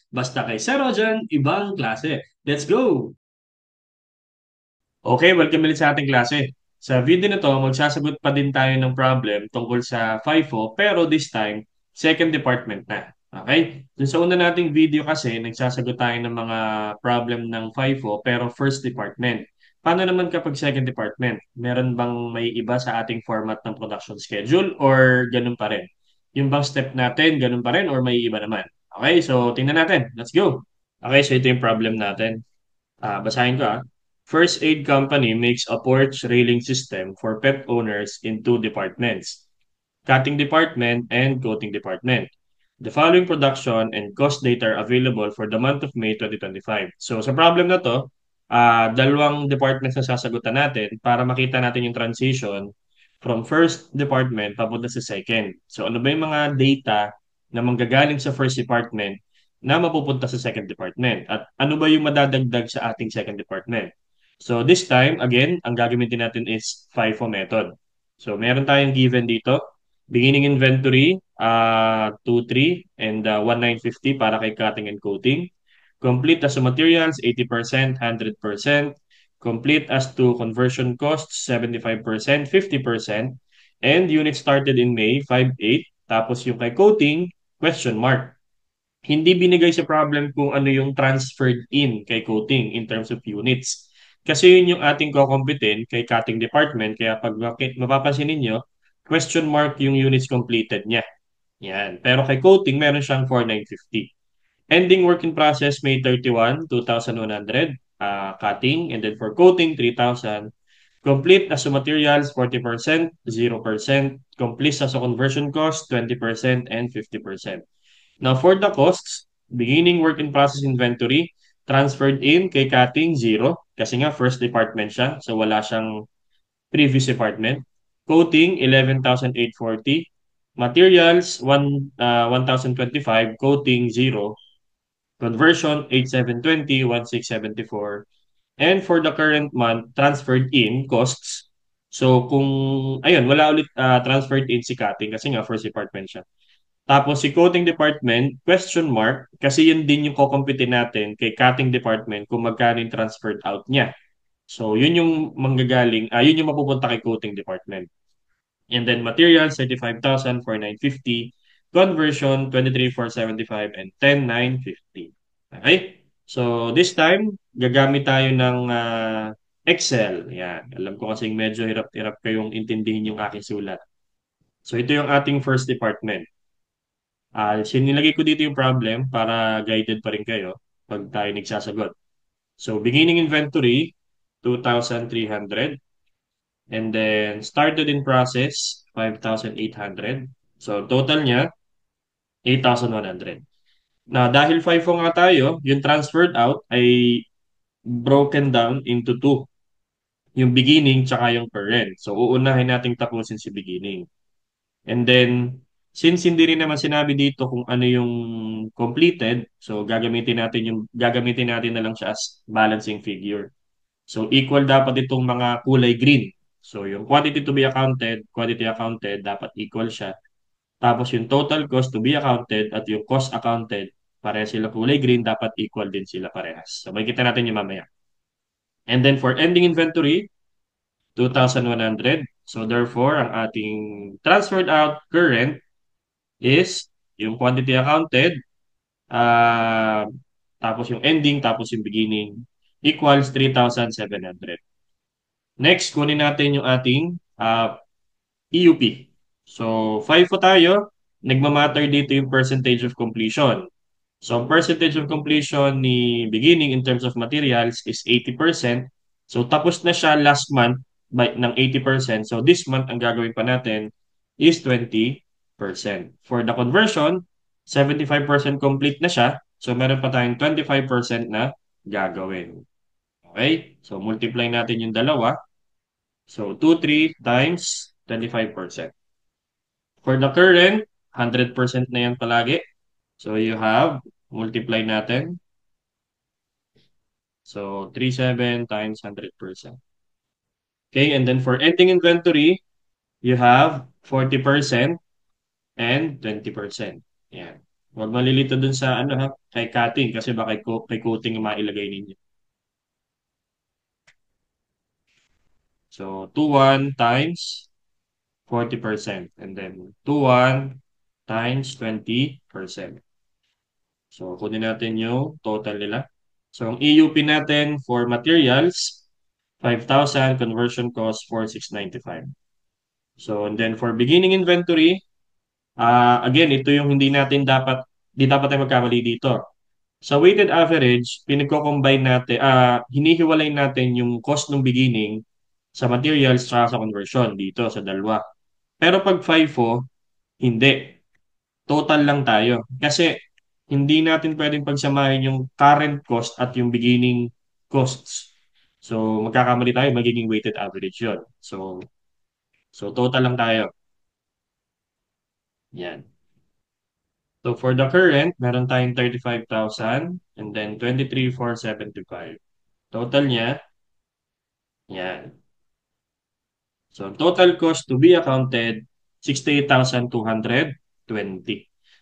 Basta kay Zero dyan, ibang klase. Let's go! Okay, welcome ulit sa ating klase. Sa video na to, magsasagot pa din tayo ng problem tungkol sa FIFO, pero this time, second department na. Okay? Dun sa una nating video kasi, nagsasagot tayo ng mga problem ng FIFO, pero first department. Paano naman kapag second department? Meron bang may iba sa ating format ng production schedule or ganun pa rin? Yung bang step natin, ganun pa rin or may iba naman? Okay, so tingnan natin. Let's go! Okay, so ito yung problem natin. Basahin ko ah. First aid company makes a porch railing system for pet owners in two departments, cutting department and coating department. The following production and cost data are available for the month of May 2025. So sa problem na to, dalawang departments na sasagutan natin para makita natin yung transition from first department papunta sa second. So ano ba yung mga data na manggagaling sa first department na mapupunta sa second department? At ano ba yung madadagdag sa ating second department? So this time, again, ang gagamitin natin is FIFO method. So meron tayong given dito, beginning inventory, 2,300 and 1,950 para kay cutting and coating. Complete as to materials, 80%, 100%. Complete as to conversion costs, 75%, 50%. And unit started in May, 5,800. Tapos yung kay coating, question mark. Hindi binigay sa problem kung ano yung transferred in kay coating in terms of units. Kasi yun yung ating kukumpitin kay cutting department. Kaya pag mapapansin ninyo, question mark yung units completed niya. Yan. Pero kay coating, meron siyang 4,950. Ending work in process, May 31, 2,100. Cutting. And then for coating, 3,000. Complete as to materials, 40%, 0%. Complete as a conversion cost, 20%, and 50%. Now, for the costs, beginning work in process inventory, transferred in kay cutting, 0. Kasi nga, first department siya. So, wala siyang previous department. Coating, 11,840. Materials, 1,025. Coating, 0. Conversion, 8,720, 1,674. And for the current month, transferred in costs. So, kung, ayun, wala ulit transferred in si cutting kasi nga first department siya. Tapos si coding department, question mark, kasi yun din yung kukumpitin natin kay cutting department kung magkano yung transferred out niya. So yun yung manggagaling, yun yung mapupunta kay coding department. And then materials, 35,000 for 950. Conversion, 23,475 and 10,950. Okay? So this time, gagamit tayo ng Excel. Yan. Alam ko kasing medyo hirap-hirap kayong intindihin yung aking sulat. So ito yung ating first department. Sinilagay ko dito yung problem para guided pa rin kayo pag tayo nagsasagot. So, beginning inventory, 2,300. And then, started in process, 5,800. So, total niya, 8,100. Na dahil FIFO nga tayo, yung transferred out ay broken down into two. Yung beginning tsaka yung current. So, uunahin nating tapusin si beginning. And then, since hindi rin naman sinabi dito kung ano yung completed, so gagamitin natin na lang siya as balancing figure. So equal dapat itong mga kulay green. So yung quantity accounted dapat equal siya. Tapos yung total cost to be accounted at yung cost accounted, pareha sila kulay green, dapat equal din sila parehas. So makikita natin yung mamaya. And then for ending inventory, 2,100. So therefore, ang ating transferred out current is yung quantity accounted, uh, tapos yung ending, tapos yung beginning, equals 3,700. Next, kunin natin yung ating EUP. So, 5 po tayo. Nagmamatter dito yung percentage of completion. So, ang percentage of completion ni beginning in terms of materials is 80%. So, tapos na siya last month ng 80%. So, this month, ang gagawin pa natin is 20%. For the conversion, 75% complete na siya. So, meron pa tayong 25% na gagawin. Okay? So, multiply natin yung dalawa. So, 2,300 times 25%. For the current, 100% na yan palagi. So, you have, multiply natin. So, 37 times 100%. Okay, and then for ending inventory, you have 40% and 20%. Yan. Huwag malilito dun sa ano ha, kay cutting kasi baka kay coating yung mailagay ninyo. So, 2,1 times 40% and then 2,1 times 20%. So, kunin natin yung total nila. So, ang EUP natin for materials, 5,000, conversion cost, 4,695. So, and then for beginning inventory, again, ito yung hindi dapat tayo magkamali dito. Sa weighted average, pinagko-combine natin, hinihiwalay natin yung cost ng beginning sa materials tsaka sa conversion dito sa dalawa. Pero pag FIFO, hindi. Total lang tayo. Kasi hindi natin pwedeng pagsamahin yung current cost at yung beginning costs. So, magkakamali tayo, magiging weighted average yun. So total lang tayo. Yan. So, for the current, meron tayong 35,000 and then 23,475. Total niya, yan. So, total cost to be accounted, 68,220.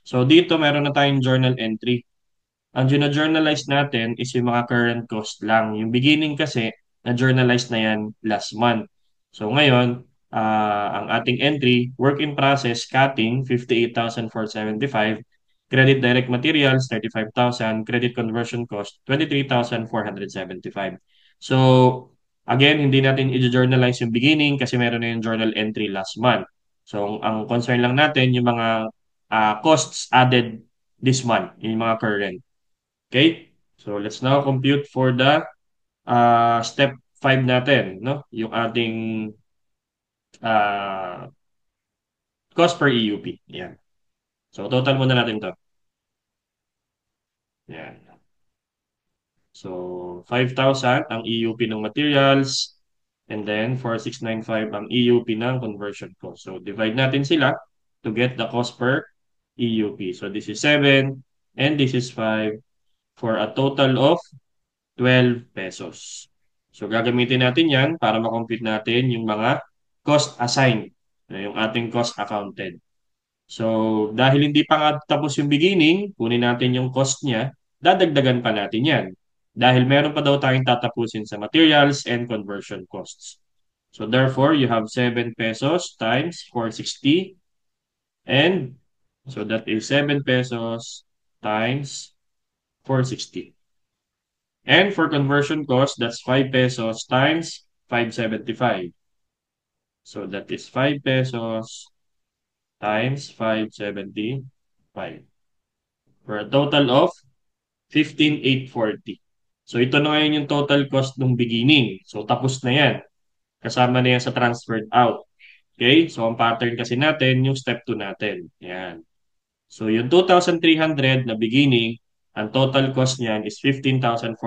So, dito meron na tayong journal entry. Ang gina-journalize natin is yung mga current cost lang. Yung beginning kasi, na-journalize na yan last month. So ngayon, ang ating entry, work in process, cutting, 58,475. Credit direct materials, 35,000. Credit conversion cost, 23,475. So, again, hindi natin i-journalize yung beginning kasi meron na yung journal entry last month. So, ang concern lang natin, yung mga costs added this month, yung mga current. Okay? So let's now compute for the step 5 natin, no? Yung ating uh, cost per EUP. Yan. So total muna natin to. Yan. So 5,000 ang EUP ng materials and then 4,695 ang EUP ng conversion cost. So divide natin sila to get the cost per EUP. So this is 7 and this is 5 for a total of 12 pesos. So gagamitin natin yan para makompute natin yung mga cost assigned, yung ating cost accounted. So dahil hindi pa nga tapos yung beginning, kunin natin yung cost niya, dadagdagan pa natin yan. Dahil meron pa daw tayong tatapusin sa materials and conversion costs. So therefore, you have 7 pesos times 460 and so that is 7 pesos times 460. And for conversion cost, that's 5 pesos times 575. So that is 5 pesos times 575 for a total of 15,840. So ito na ngayon yung total cost ng beginning. So tapos na yan. Kasama na yan sa transferred out. Okay? So ang pattern kasi natin, yung step 2 natin. Yan. So yung 2,300 na beginning, ang total cost niyan is 15,484.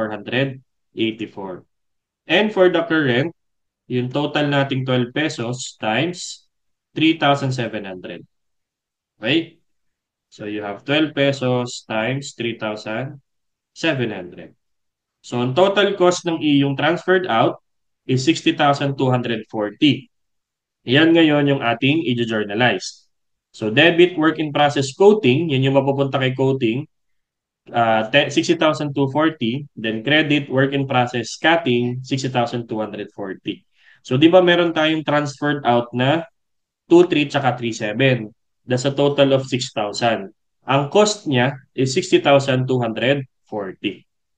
And for the current, yung total nating 12 pesos times 3,700. Okay? So you have 12 pesos times 3,700. So ang total cost ng iyong transferred out is 60,240. Yan ngayon yung ating i-journalize. So debit work in process quoting, yan yung mapupunta kay quoting, 60,240. Then credit work in process cutting, 60,240. So di ba meron tayong transferred out na 2,3 tsaka 3,7. That's a total of 6,000. Ang cost niya is 60,240.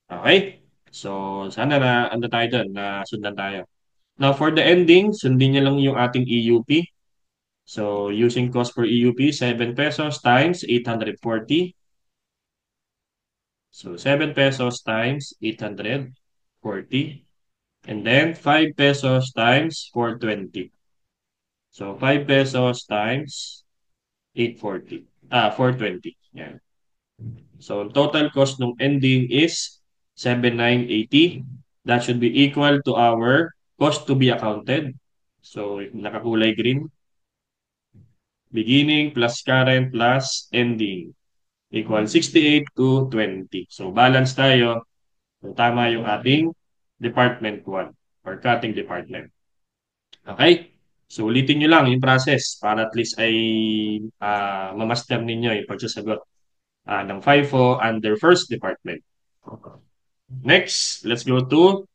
Okay? So, sana na ano tayo doon, na sundan tayo. Now, for the ending, sundin niyo lang yung ating EUP. So, using cost per EUP, 7 pesos times 840. So, 7 pesos times 840. And then, 5 pesos times 420. So, 5 pesos times 840. 420. Yan. So, total cost ng ending is 7,980. That should be equal to our cost to be accounted. So, nakakulay green. Beginning plus current plus ending equal 68 to 20. So, balance tayo. So, tama yung ating department 1 or cutting department. Okay? So, ulitin nyo lang yung process para at least ay mamaster ninyo yung pagsasagot. ng FIFO under first department. Next, let's go to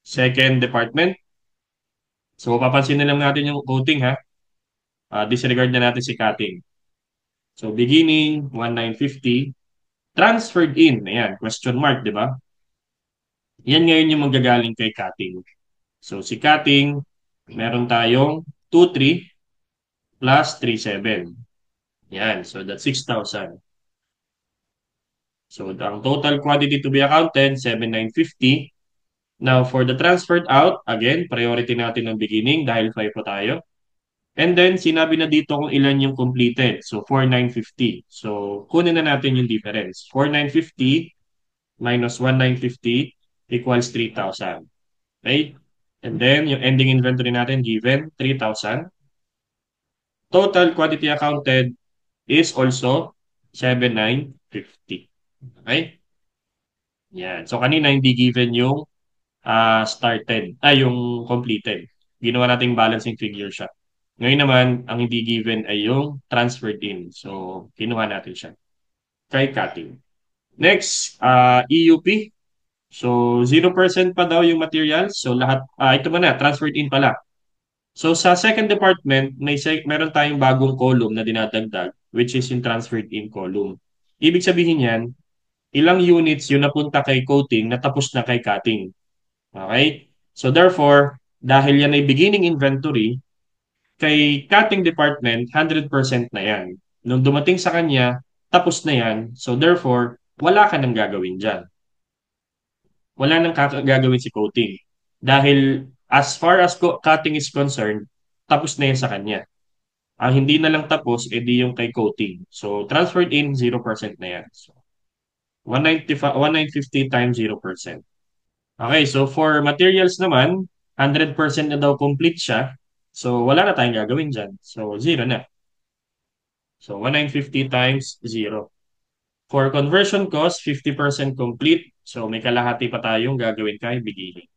second department. So, papansin na lang natin yung coding ha. Disregard na natin si cutting. So, beginning, 1950. Transferred in. Ayan, question mark, di ba? Yan ngayon yung manggagaling kay cutting. So, si cutting, meron tayong 23 plus 37. Yan, so that's 6,000. So, ang total quantity to be accounted, 7,950. Now, for the transferred out, again, priority natin ng beginning dahil 5 po tayo. And then, sinabi na dito kung ilan yung completed. So, 4,950. So, kunin na natin yung difference. 4,950 minus 1,950 equals 3,000. Okay? And then, yung ending inventory natin given, 3,000. Total quantity accounted is also 7,950. Okay? Yan. So, kanina hindi given yung yung completed. Ginawa nating balancing figure siya. Ngayon naman, ang hindi given ay yung transferred in. So, kinuha natin siya. Kay cutting. Next, EUP. So, 0% pa daw yung materials. So, lahat, ito na, transferred in pala. So, sa second department, meron tayong bagong column na dinadagdag, which is yung transferred in column. Ibig sabihin yan, ilang units yung napunta kay coating na tapos na kay cutting. Okay? So therefore, dahil yan ay beginning inventory, kay cutting department, 100% na yan. Nung dumating sa kanya, tapos na yan. So therefore, wala ka nang gagawin dyan. Wala nang gagawin si coating. Dahil as far as cutting is concerned, tapos na yan sa kanya. Ang hindi na lang tapos, edi yung kay coating. So transferred in, 0% na yan. So 195, 1,950 times 0%. Okay, so for materials naman, 100% na daw complete siya. So wala na tayong gagawin dyan. So 0 na. So 1,950 times 0. For conversion cost, 50% complete. So may kalahati pa tayong gagawin kay beginning.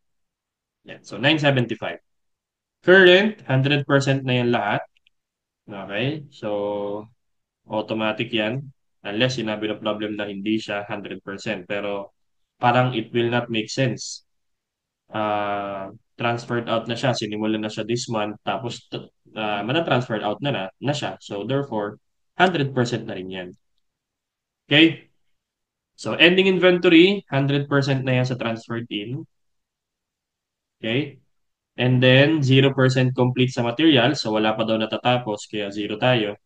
Yan. So 975. Current, 100% na yan lahat. Okay, so automatic yan. Unless sinabi na problem na hindi siya 100%. Pero parang it will not make sense. Transferred out na siya, sinimulan na siya this month, tapos mana-transferred out na siya. So therefore, 100% na rin yan. Okay? So ending inventory, 100% na yan sa transferred in. Okay? And then, 0% complete sa material. So wala pa daw natatapos, kaya 0 tayo.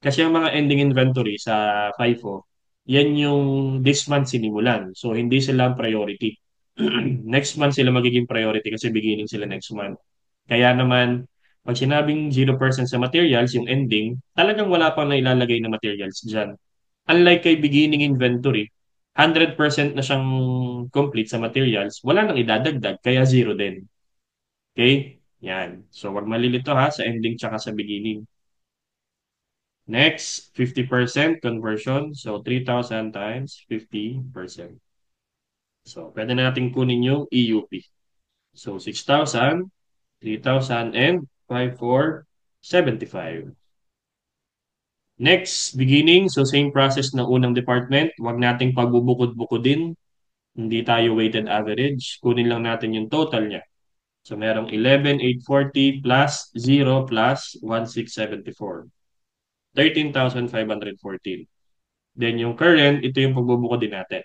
Kasi ang mga ending inventory sa FIFO, yan yung this month sinimulan. So hindi sila priority. Next month sila magiging priority kasi beginning sila next month. Kaya naman, pag sinabing 0% sa materials, yung ending, talagang wala pang nailalagay na materials dyan. Unlike kay beginning inventory, 100% na siyang complete sa materials, wala nang idadagdag, kaya 0 din. Okay? Yan. So, wag malilito ha sa ending tsaka sa beginning. Next, 50% conversion. So, 3,000 times 50%. So, pwede na natin kunin yung EUP. So, 6,000, 3,000, and 5,475. Next, beginning. So, same process ng unang department. Huwag nating pagbubukod-bukodin. Hindi tayo weighted average. Kunin lang natin yung total niya. So, merong 11,840 plus 0 plus 1,674. 13,514. Then, yung current, ito yung pagbubukod din natin.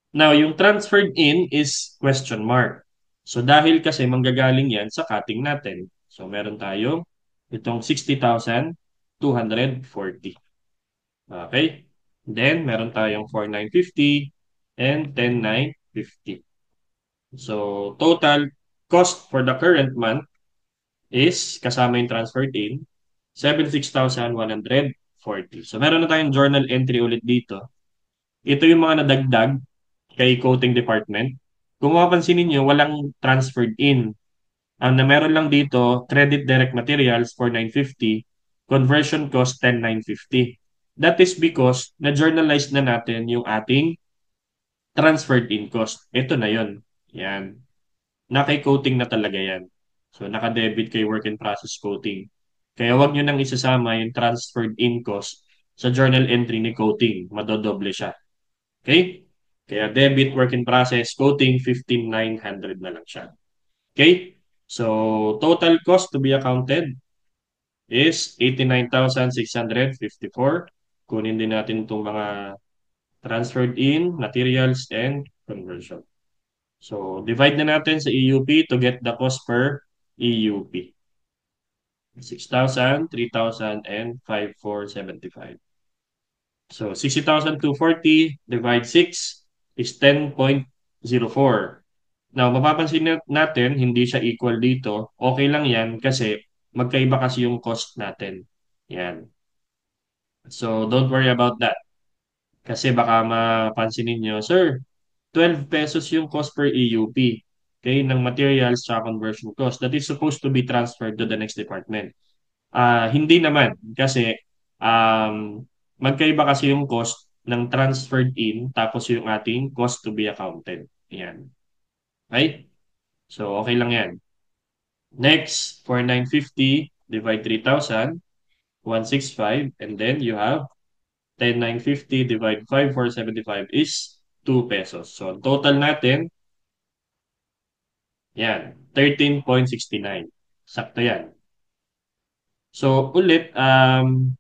Now, yung transferred in is question mark. So, dahil kasi manggagaling yan sa cutting natin. So, meron tayo itong 60,240. Okay? Then, meron tayong 4,950 and 10,950. So, total cost for the current month is, kasama yung transferred in, 76,140. So, meron na tayong journal entry ulit dito. Ito yung mga nadagdag kay coding department. Kung mapapansin ninyo, walang transferred in. Ang na meron lang dito, credit direct materials for 950, conversion cost 10,950. That is because na-journalize na natin yung ating transferred in cost. Ito na yon. Yan. Naki-coating na talaga yan. So, naka-debit kay work in process coating. Kaya wag nyo nang isasama yung transferred in cost sa journal entry ni coating. Madodoble siya. Okay? Kaya debit, work in process, coating, 15,900 na lang siya. Okay? So, total cost to be accounted is 89,654. Kunin din natin itong mga transferred in, materials, and conversion. So, divide na natin sa EUP to get the cost per EUP. 6,000, 3,000, and 5,475. So, 60,240 divide 6 is 10.04. Now, mapapansin natin, hindi siya equal dito. Okay lang yan kasi magkaiba kasi yung cost natin. Yan. So, don't worry about that. Kasi baka mapansin ninyo, Sir, 12 pesos yung cost per EUP. Okay, ng materials sa conversion cost. That is supposed to be transferred to the next department. Hindi naman. Kasi magkaiba kasi yung cost ng transferred in tapos yung ating cost to be accounted. Yan. Okay? So, okay lang yan. Next, for 950, divide 3,000, 165, and then you have 10,950 divide 5,475 is 2 pesos. So, ang total natin, yan, 13.69. Sakto yan. So, ulit,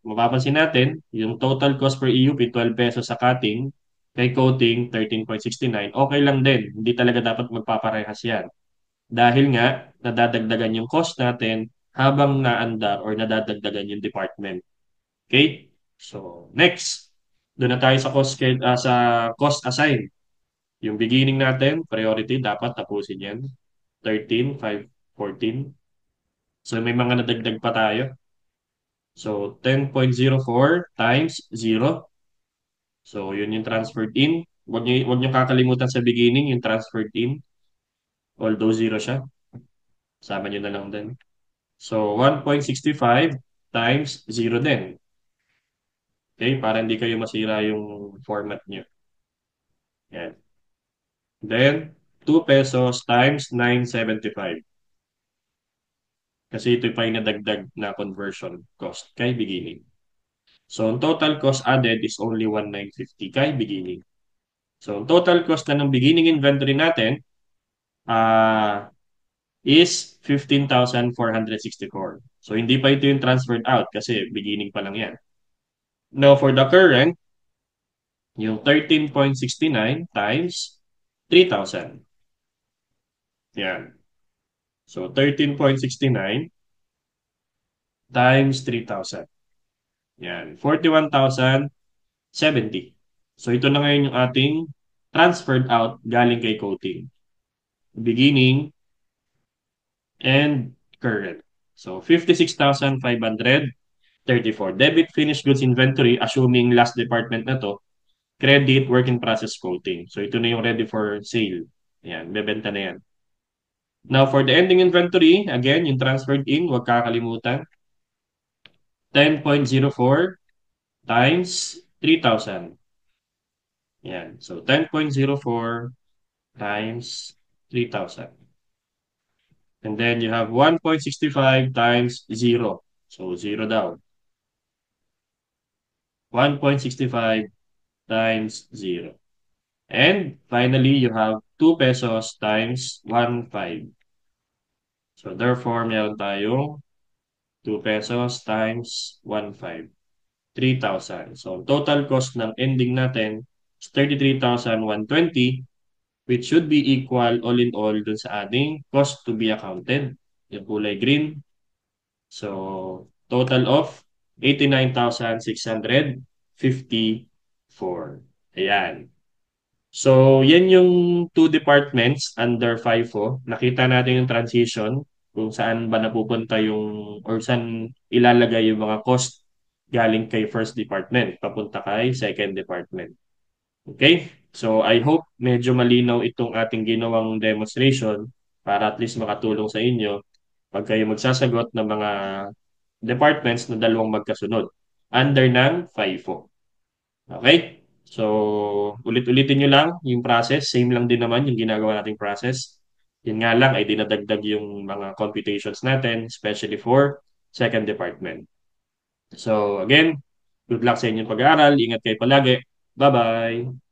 mapapansin natin, yung total cost per EUP, 12 pesos sa cutting, kay coating, 13.69. Okay lang din. Hindi talaga dapat magpaparehas yan. Dahil nga, nadadagdagan yung cost natin habang naandar or nadadagdagan yung department. Okay? So, next. Doon na tayo sa sa cost assign. Yung beginning natin, priority, dapat tapusin yan. 13, 5, 14. So, may mga nadagdag pa tayo. So, 10.04 times 0. So, yun yung transferred in. Huwag niyo kakalimutan sa beginning yung transferred in. Although 0 siya. Sama nyo na lang din. So, 1.65 times 0 din. Okay? Para hindi kayo masira yung format nyo. Yan. Then, 2 pesos times 975. Kasi ito pa yung nadagdag na conversion cost kay beginning. So, ang total cost added is only 1,950 kay beginning. So, ang total cost na ng beginning inventory natin is 15,464. So, hindi pa ito yung transferred out kasi beginning pa lang yan. Now, for the current, yung 13.69 times 3,000. Yan. So, 13.69 times 3,000. Yan. 41,070. So, ito na ngayon yung ating transferred out galing kay coating. Beginning and current. So, 56,534. Debit finished goods inventory, assuming last department na to, credit work in process quoting. So, ito na yung ready for sale. Yan, bebenta na yan. Now, for the ending inventory, again, yung transferred in, huwag kakalimutan. 10.04 times 3,000. Yan. So, 10.04 times 3,000. And then you have 1.65 times 0. So, 0 daw. 1.65 times 0. And finally, you have 2 pesos times 1.5. So, therefore, meron tayong 2 pesos times 1.5. 3,000. So, total cost ng ending natin is 33,120, which should be equal all in all dun sa ating cost to be accounted. Yung kulay green. So, total of 89,654. Ayan. So, yan yung two departments under FIFO. Nakita natin yung transition kung saan ba napupunta yung or saan ilalagay yung mga cost galing kay first department papunta kay second department. Okay? So, I hope medyo malinaw itong ating ginawang demonstration para at least makatulong sa inyo pag kayo magsasagot ng mga departments na dalawang magkasunod under ng FIFO. Okay? So, ulit-ulitin nyo lang yung process. Same lang din naman yung ginagawa nating process. Yun nga lang ay dinadagdag yung mga computations natin, especially for second department. So, again, Good luck sa inyong pag-aaral. Ingat kayo palagi. Bye-bye.